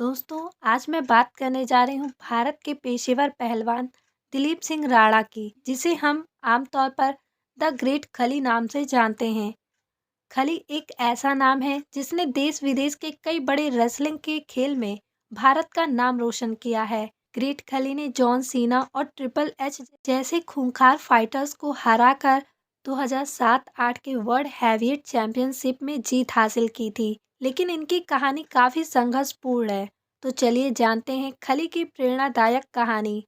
दोस्तों, आज मैं बात करने जा रही हूँ भारत के पेशेवर पहलवान दिलीप सिंह राणा की, जिसे हम आमतौर पर द ग्रेट खली नाम से जानते हैं। खली एक ऐसा नाम है जिसने देश विदेश के कई बड़े रेसलिंग के खेल में भारत का नाम रोशन किया है। ग्रेट खली ने जॉन सीना और ट्रिपल एच जैसे खूंखार फाइटर्स को हराकर 2007-8 के वर्ल्ड हैवीवेट चैंपियनशिप में जीत हासिल की थी। लेकिन इनकी कहानी काफी संघर्षपूर्ण है। तो चलिए जानते हैं खली की प्रेरणादायक कहानी।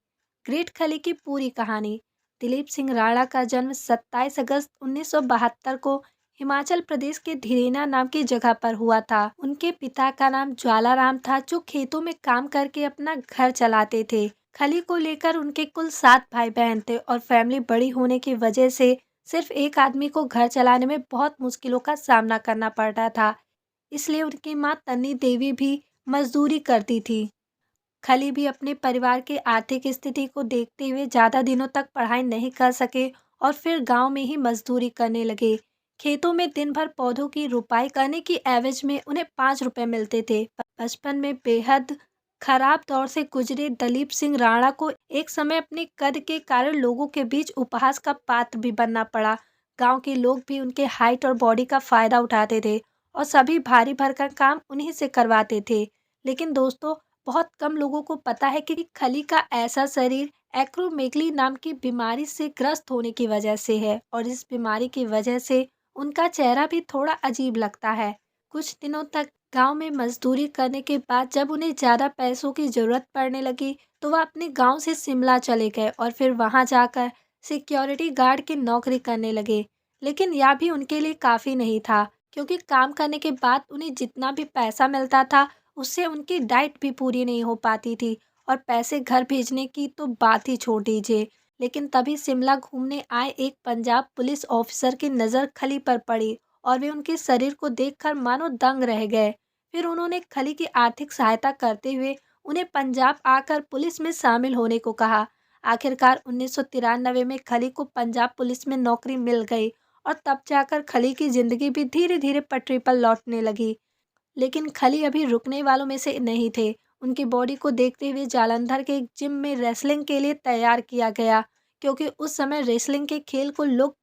ग्रेट खली की पूरी कहानी। दिलीप सिंह राणा का जन्म 27 अगस्त 1972 को हिमाचल प्रदेश के धीरेना नाम की जगह पर हुआ था। उनके पिता का नाम ज्वालाराम था, जो खेतों में काम करके अपना घर चलाते थे। खली को लेकर उनके कुल 7 भाई बहन थे और फैमिली बड़ी होने की वजह से सिर्फ एक आदमी को घर चलाने में बहुत मुश्किलों का सामना करना पड़ता था। इसलिए उनकी मां तन्नी देवी भी मजदूरी करती थी। खली भी अपने परिवार की आर्थिक स्थिति को देखते हुए ज्यादा दिनों तक पढ़ाई नहीं कर सके और फिर गांव में ही मजदूरी करने लगे। खेतों में दिन भर पौधों की रुपाई करने की एवज में उन्हें 5 रुपए मिलते थे। बचपन में बेहद खराब दौर से गुजरे दलीप सिंह राणा को एक समय अपने कद के कारण लोगों के बीच उपहास का पात्र भी बनना पड़ा। गांव के लोग भी उनके हाइट और बॉडी का फायदा उठाते थे और सभी भारी भरकम काम उन्हीं से करवाते थे। लेकिन दोस्तों, बहुत कम लोगों को पता है कि खली का ऐसा शरीर एक्रोमेगली नाम की बीमारी से ग्रस्त होने की वजह से है और इस बीमारी की वजह से उनका चेहरा भी थोड़ा अजीब लगता है। कुछ दिनों तक गांव में मजदूरी करने के बाद जब उन्हें ज़्यादा पैसों की ज़रूरत पड़ने लगी तो वह अपने गांव से शिमला चले गए और फिर वहां जाकर सिक्योरिटी गार्ड की नौकरी करने लगे। लेकिन यह भी उनके लिए काफ़ी नहीं था, क्योंकि काम करने के बाद उन्हें जितना भी पैसा मिलता था उससे उनकी डाइट भी पूरी नहीं हो पाती थी और पैसे घर भेजने की तो बात ही छोड़ दीजिए। लेकिन तभी शिमला घूमने आए एक पंजाब पुलिस ऑफिसर की नज़र खली पर पड़ी और वे उनके शरीर को देखकर मानो दंग रह गए। फिर उन्होंने खली की आर्थिक सहायता करते हुए उन्हें पंजाब आकर पुलिस में शामिल होने को कहा। आखिरकार 1993 में खली को पंजाब पुलिस में नौकरी मिल गई और तब जाकर खली की जिंदगी भी धीरे धीरे पटरी पर लौटने लगी। लेकिन खली अभी रुकने वालों में से नहीं थे। उनकी बॉडी को देखते हुए जालंधर के एक जिम में रेसलिंग के लिए तैयार किया गया, क्योंकि उस समय रेसलिंग के खेल को लोग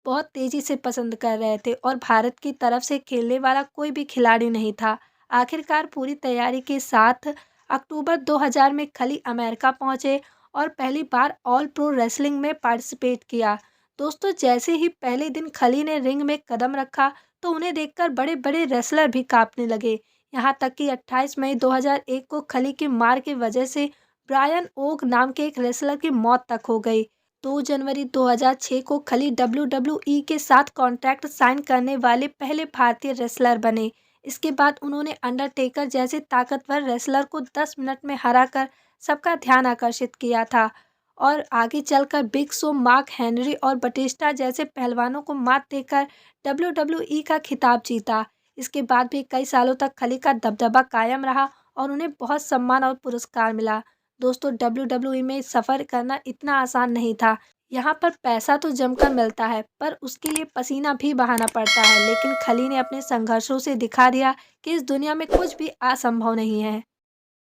बहुत तेजी से पसंद कर रहे थे और भारत की तरफ से खेलने वाला कोई भी खिलाड़ी नहीं था। आखिरकार पूरी तैयारी के साथ अक्टूबर 2000 में खली अमेरिका पहुंचे और पहली बार ऑल प्रो रेसलिंग में पार्टिसिपेट किया। दोस्तों, जैसे ही पहले दिन खली ने रिंग में कदम रखा तो उन्हें देखकर बड़े बड़े रेसलर भी कांपने लगे। यहाँ तक कि 28 मई 2001 को खली की मार की वजह से ब्रायन ओग नाम के एक रेसलर की मौत तक हो गई। 2 जनवरी 2006 को खली डब्ल्यूडब्ल्यूई के साथ कॉन्ट्रैक्ट साइन करने वाले पहले भारतीय रेसलर बने। इसके बाद उन्होंने अंडरटेकर जैसे ताकतवर रेसलर को 10 मिनट में हराकर सबका ध्यान आकर्षित किया था और आगे चलकर बिग शो, मार्क हेनरी और बटिस्टा जैसे पहलवानों को मात देकर डब्ल्यूडब्ल्यूई का खिताब जीता। इसके बाद भी कई सालों तक खली का दबदबा कायम रहा और उन्हें बहुत सम्मान और पुरस्कार मिला। दोस्तों, डब्ल्यूडब्ल्यूई में सफ़र करना इतना आसान नहीं था। यहाँ पर पैसा तो जमकर मिलता है, पर उसके लिए पसीना भी बहाना पड़ता है। लेकिन खली ने अपने संघर्षों से दिखा दिया कि इस दुनिया में कुछ भी असंभव नहीं है।